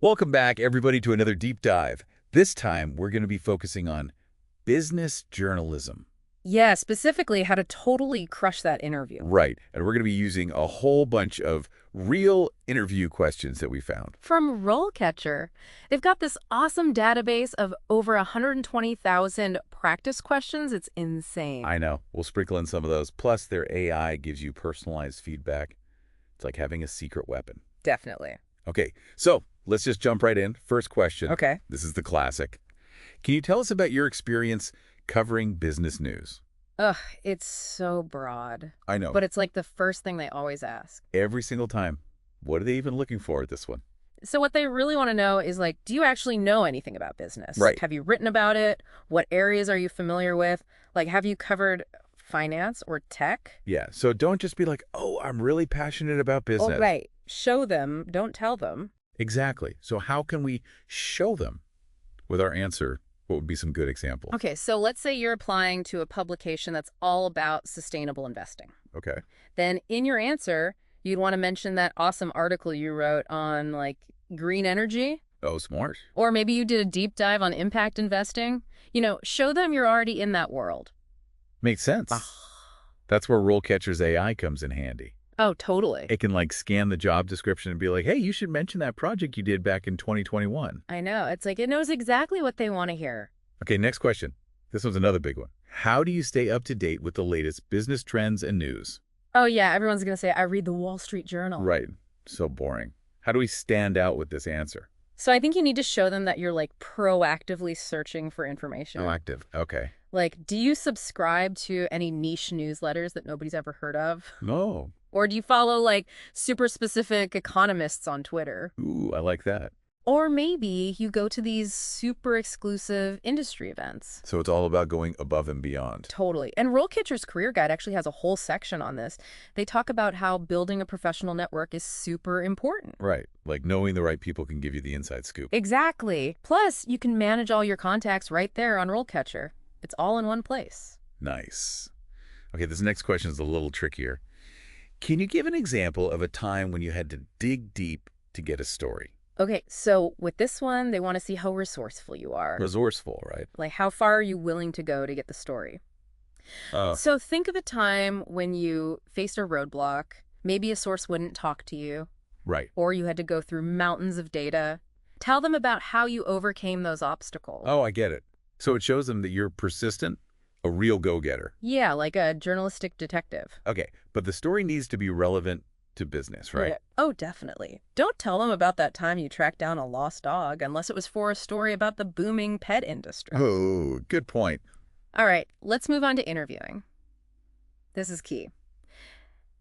Welcome back, everybody, to another deep dive. This time, we're going to be focusing on business journalism. Yeah, specifically how to totally crush that interview. Right. And we're going to be using a whole bunch of real interview questions that we found. From RoleCatcher, they've got this awesome database of over 120,000 practice questions. It's insane. I know. We'll sprinkle in some of those. Plus, their AI gives you personalized feedback. It's like having a secret weapon. Definitely. Okay, so let's just jump right in. First question. Okay. This is the classic. Can you tell us about your experience covering business news? Ugh, it's so broad. I know. But it's like the first thing they always ask. Every single time. What are they even looking for at this one? So what they really want to know is like, do you actually know anything about business? Right. Have you written about it? What areas are you familiar with? Like, have you covered finance or tech? Yeah, so don't just be like, oh, I'm really passionate about business. Oh, right. Show them, don't tell them. Exactly. So how can we show them? With our answer, what would be some good examples? Okay, so let's say you're applying to a publication that's all about sustainable investing. Okay. Then in your answer, you'd want to mention that awesome article you wrote on like green energy, Oh, smart. or maybe you did a deep dive on impact investing. Show them you're already in that world. Makes sense. That's where RoleCatcher's AI comes in handy. Oh, totally. It can like scan the job description and be like, hey, you should mention that project you did back in 2021. I know. It's like it knows exactly what they want to hear. Okay, next question. This one's another big one. How do you stay up to date with the latest business trends and news? Oh, yeah, everyone's going to say, I read the Wall Street Journal. Right. So boring. How do we stand out with this answer? So I think you need to show them that you're like proactively searching for information. Proactive. Okay. Like, do you subscribe to any niche newsletters that nobody's ever heard of? No. Or do you follow like super specific economists on Twitter? Ooh, I like that. Or maybe you go to these super exclusive industry events. So it's all about going above and beyond. Totally. And RoleCatcher's Career Guide actually has a whole section on this. They talk about how building a professional network is super important. Right. Like knowing the right people can give you the inside scoop. Exactly. Plus, you can manage all your contacts right there on RoleCatcher. It's all in one place. Nice. Okay, this next question is a little trickier. Can you give an example of a time when you had to dig deep to get a story? Okay, so with this one, they want to see how resourceful you are. Resourceful, right? Like, how far are you willing to go to get the story? Oh. So think of a time when you faced a roadblock. Maybe a source wouldn't talk to you, Right. or you had to go through mountains of data. Tell them about how you overcame those obstacles. Oh, I get it. So it shows them that you're persistent, a real go-getter. Yeah, like a journalistic detective. Okay, but the story needs to be relevant to business, right? Yeah. Oh, definitely. Don't tell them about that time you tracked down a lost dog unless it was for a story about the booming pet industry. Oh, good point. All right, let's move on to interviewing. This is key.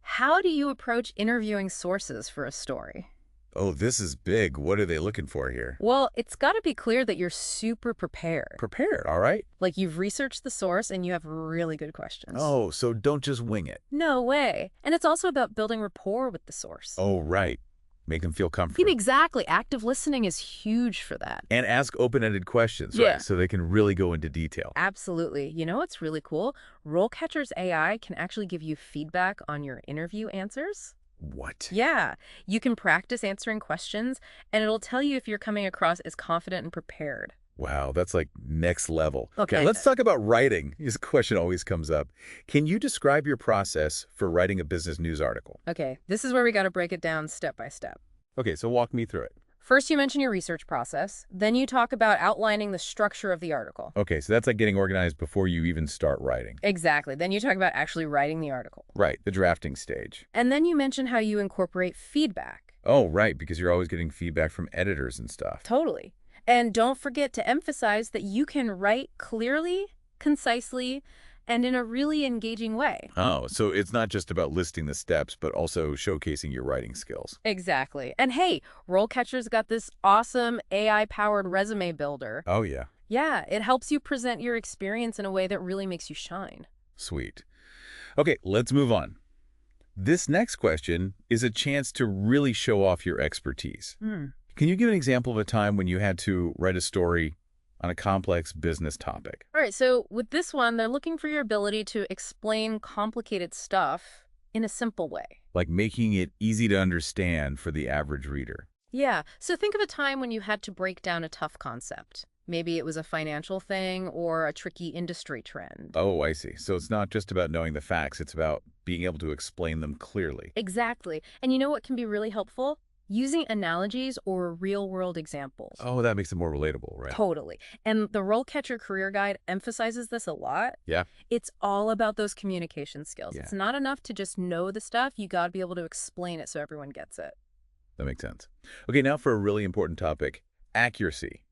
How do you approach interviewing sources for a story? Oh, this is big. What are they looking for here? Well, it's got to be clear that you're super prepared. Prepared, all right? Like you've researched the source and you have really good questions. Oh, so don't just wing it. No way. And it's also about building rapport with the source. Oh, right. Make them feel comfortable. Exactly. Active listening is huge for that. And ask open-ended questions, Yeah. right? So they can really go into detail. Absolutely. You know what's really cool? RoleCatcher's AI can actually give you feedback on your interview answers. What? Yeah, you can practice answering questions, and it'll tell you if you're coming across as confident and prepared. Wow, that's like next level. Okay. Let's talk about writing. This question always comes up. Can you describe your process for writing a business news article? Okay, this is where we got to break it down step by step. Okay, so walk me through it. First, you mention your research process. Then you talk about outlining the structure of the article. Okay, so that's like getting organized before you even start writing. Exactly. Then you talk about actually writing the article. Right, the drafting stage. And then you mention how you incorporate feedback. Oh, right, because you're always getting feedback from editors and stuff. Totally. And don't forget to emphasize that you can write clearly, concisely, and in a really engaging way. Oh, so it's not just about listing the steps, but also showcasing your writing skills. Exactly. And hey, RoleCatcher's got this awesome AI-powered resume builder. Oh, yeah. Yeah, it helps you present your experience in a way that really makes you shine. Sweet. Okay, let's move on. This next question is a chance to really show off your expertise. Can you give an example of a time when you had to write a story on a complex business topic? All right, so with this one, they're looking for your ability to explain complicated stuff in a simple way. Like making it easy to understand for the average reader. Yeah, so think of a time when you had to break down a tough concept. Maybe it was a financial thing or a tricky industry trend. Oh, I see. So it's not just about knowing the facts, it's about being able to explain them clearly. Exactly. And you know what can be really helpful? Using analogies or real-world examples. Oh, that makes it more relatable, right? Totally. And the RoleCatcher Career Guide emphasizes this a lot. Yeah, It's all about those communication skills. yeah, It's not enough to just know the stuff. You got to be able to explain it so everyone gets it. that makes sense. Okay, now for a really important topic, accuracy.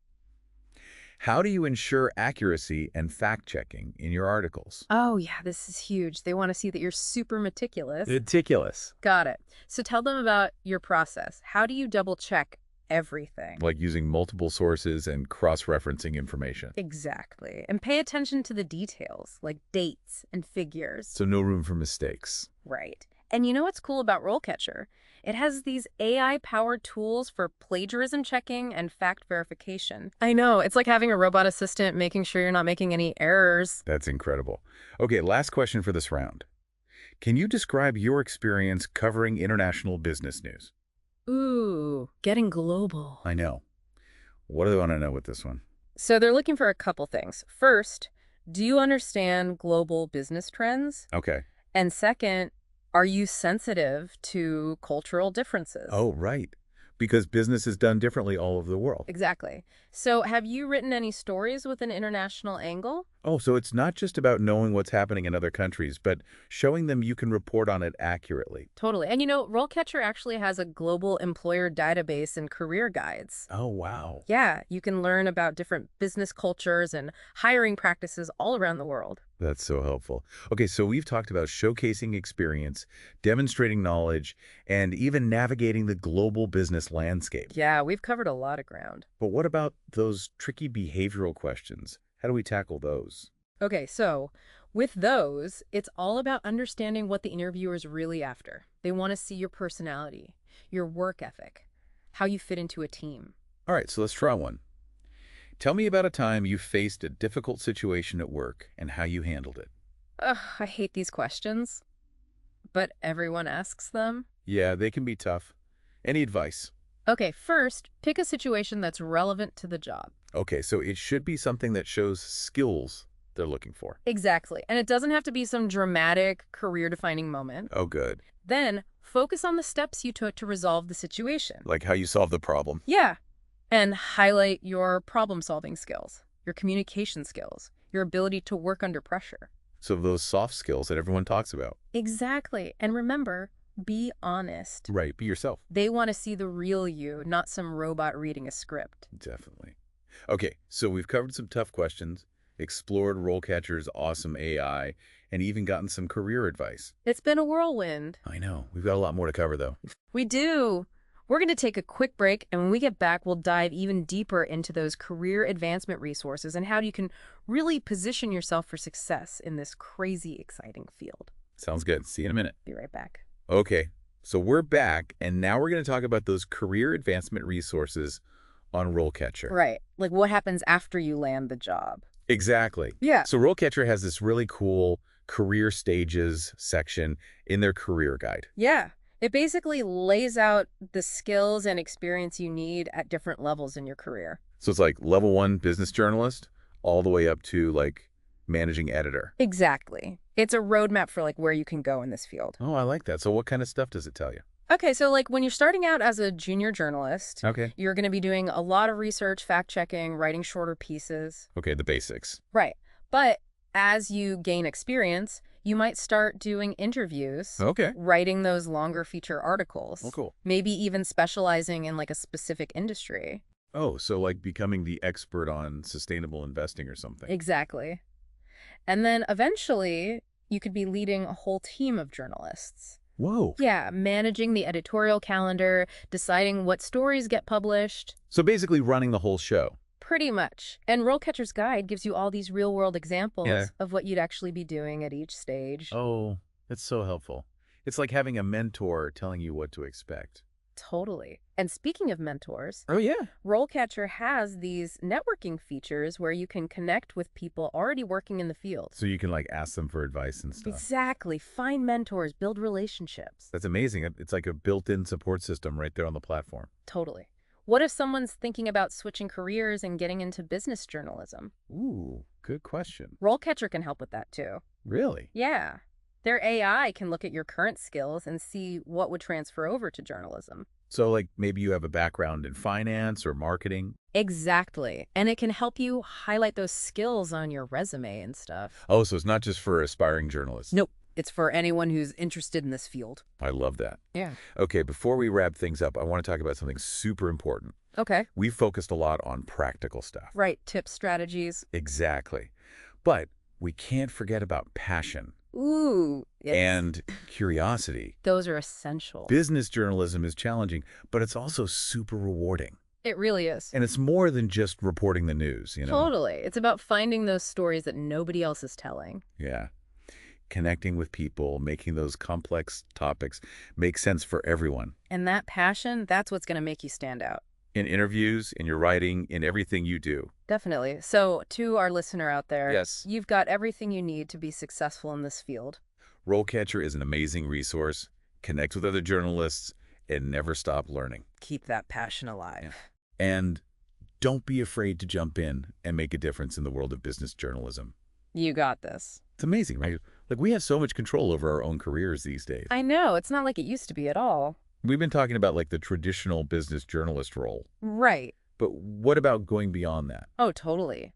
How do you ensure accuracy and fact-checking in your articles? Oh, yeah, this is huge. They want to see that you're super meticulous. Meticulous. Got it. So tell them about your process. How do you double check everything? Like using multiple sources and cross-referencing information. Exactly. And pay attention to the details, like dates and figures. So no room for mistakes. Right. And you know what's cool about RoleCatcher? It has these AI-powered tools for plagiarism checking and fact verification. I know, it's like having a robot assistant making sure you're not making any errors. That's incredible. Okay, last question for this round. Can you describe your experience covering international business news? Ooh, getting global. I know. What do they want to know with this one? So they're looking for a couple things. First, do you understand global business trends? Okay. And second, are you sensitive to cultural differences? Oh, right. Because business is done differently all over the world. Exactly. So have you written any stories with an international angle? Oh, so it's not just about knowing what's happening in other countries, but showing them you can report on it accurately. Totally. And you know, RoleCatcher actually has a global employer database and career guides. Oh, wow. Yeah, you can learn about different business cultures and hiring practices all around the world. That's so helpful. Okay, so we've talked about showcasing experience, demonstrating knowledge, and even navigating the global business landscape. Yeah, we've covered a lot of ground. But what about those tricky behavioral questions? How do we tackle those? Okay, so with those, it's all about understanding what the interviewer's really after. They want to see your personality, your work ethic, how you fit into a team. All right, so let's try one. Tell me about a time you faced a difficult situation at work and how you handled it. Ugh, I hate these questions, but everyone asks them. Yeah, they can be tough. Any advice? Okay, first, pick a situation that's relevant to the job. Okay, so it should be something that shows skills they're looking for. Exactly. And it doesn't have to be some dramatic, career-defining moment. Oh, good. Then, focus on the steps you took to resolve the situation. Like how you solved the problem. Yeah. And highlight your problem-solving skills, your communication skills, your ability to work under pressure. So those soft skills that everyone talks about. Exactly. And remember, be honest. Right, be yourself. They want to see the real you, not some robot reading a script. Definitely. Okay, so we've covered some tough questions, explored RoleCatcher's awesome AI, and even gotten some career advice. It's been a whirlwind. I know. We've got a lot more to cover, though. We do. We're going to take a quick break, and when we get back, we'll dive even deeper into those career advancement resources and how you can really position yourself for success in this crazy, exciting field. Sounds good. See you in a minute. Be right back. Okay, so we're back, and now we're going to talk about those career advancement resources on RoleCatcher. Right. Like what happens after you land the job. Exactly. Yeah. So RoleCatcher has this really cool career stages section in their career guide. Yeah. It basically lays out the skills and experience you need at different levels in your career. So it's like level 1 business journalist all the way up to like managing editor. Exactly. It's a roadmap for like where you can go in this field. Oh, I like that. So what kind of stuff does it tell you? Okay, so like when you're starting out as a junior journalist, Okay. you're going to be doing a lot of research, fact-checking, writing shorter pieces. Okay, the basics. Right. But as you gain experience, you might start doing interviews, Okay. writing those longer feature articles, Oh, cool. maybe even specializing in like a specific industry. Oh, so like becoming the expert on sustainable investing or something. Exactly. And then eventually, you could be leading a whole team of journalists. Whoa. Yeah, managing the editorial calendar, deciding what stories get published. So basically running the whole show. Pretty much. And RoleCatcher's Guide gives you all these real-world examples Yeah. of what you'd actually be doing at each stage. Oh, that's so helpful. It's like having a mentor telling you what to expect. Totally. And speaking of mentors, Oh, yeah. RoleCatcher has these networking features where you can connect with people already working in the field. So you can like ask them for advice and stuff. Exactly. Find mentors, build relationships. That's amazing. It's like a built-in support system right there on the platform. Totally. What if someone's thinking about switching careers and getting into business journalism? Ooh, good question. RoleCatcher can help with that too. Really? Yeah. Their AI can look at your current skills and see what would transfer over to journalism. So like maybe you have a background in finance or marketing. Exactly. And it can help you highlight those skills on your resume and stuff. Oh, so it's not just for aspiring journalists. Nope. It's for anyone who's interested in this field. I love that. Yeah. Okay, before we wrap things up, I want to talk about something super important. Okay. We've focused a lot on practical stuff. Right. Tips, strategies. Exactly. But we can't forget about passion Ooh. and curiosity. Those are essential. Business journalism is challenging, but it's also super rewarding. It really is. And it's more than just reporting the news, you know? Totally. It's about finding those stories that nobody else is telling. Yeah. Connecting with people, making those complex topics make sense for everyone. And that passion, that's what's going to make you stand out. In interviews, in your writing, in everything you do. Definitely. So to our listener out there, Yes. you've got everything you need to be successful in this field. RoleCatcher is an amazing resource. Connect with other journalists and never stop learning. Keep that passion alive. Yeah. And don't be afraid to jump in and make a difference in the world of business journalism. You got this. It's amazing, right? Like, we have so much control over our own careers these days. I know. It's not like it used to be at all. We've been talking about, like, the traditional business journalist role. Right. But what about going beyond that? Oh, totally.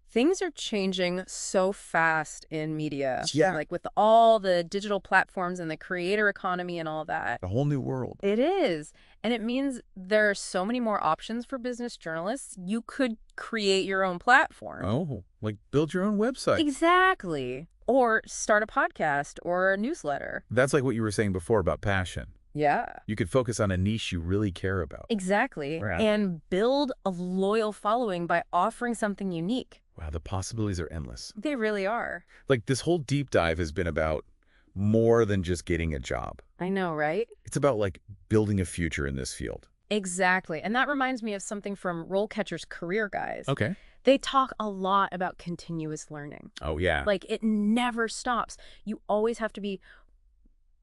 Things are changing so fast in media. Yeah. Like with all the digital platforms and the creator economy and all that. A whole new world. It is. And it means there are so many more options for business journalists. You could create your own platform. Oh, like build your own website. Exactly. Or start a podcast or a newsletter. That's like what you were saying before about passion. Yeah. You could focus on a niche you really care about. Exactly. Right. And build a loyal following by offering something unique. Wow, the possibilities are endless. They really are. Like, this whole deep dive has been about more than just getting a job. I know, right? It's about, like, building a future in this field. Exactly. And that reminds me of something from RoleCatcher's Career Guys. Okay. They talk a lot about continuous learning. Oh, yeah. Like, it never stops. You always have to be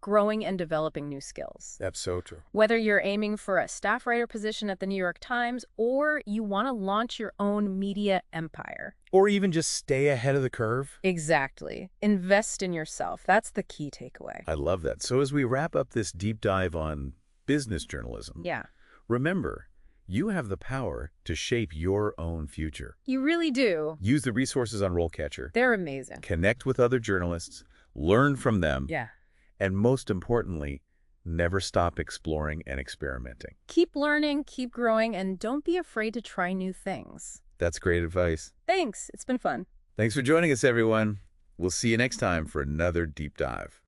growing and developing new skills. That's so true. Whether you're aiming for a staff writer position at the New York Times or you want to launch your own media empire. Or even just stay ahead of the curve. Exactly. Invest in yourself. That's the key takeaway. I love that. So as we wrap up this deep dive on business journalism, Yeah. remember, you have the power to shape your own future. You really do. Use the resources on RoleCatcher. They're amazing. Connect with other journalists. Learn from them. Yeah. And most importantly, never stop exploring and experimenting. Keep learning, keep growing, and don't be afraid to try new things. That's great advice. Thanks. It's been fun. Thanks for joining us, everyone. We'll see you next time for another deep dive.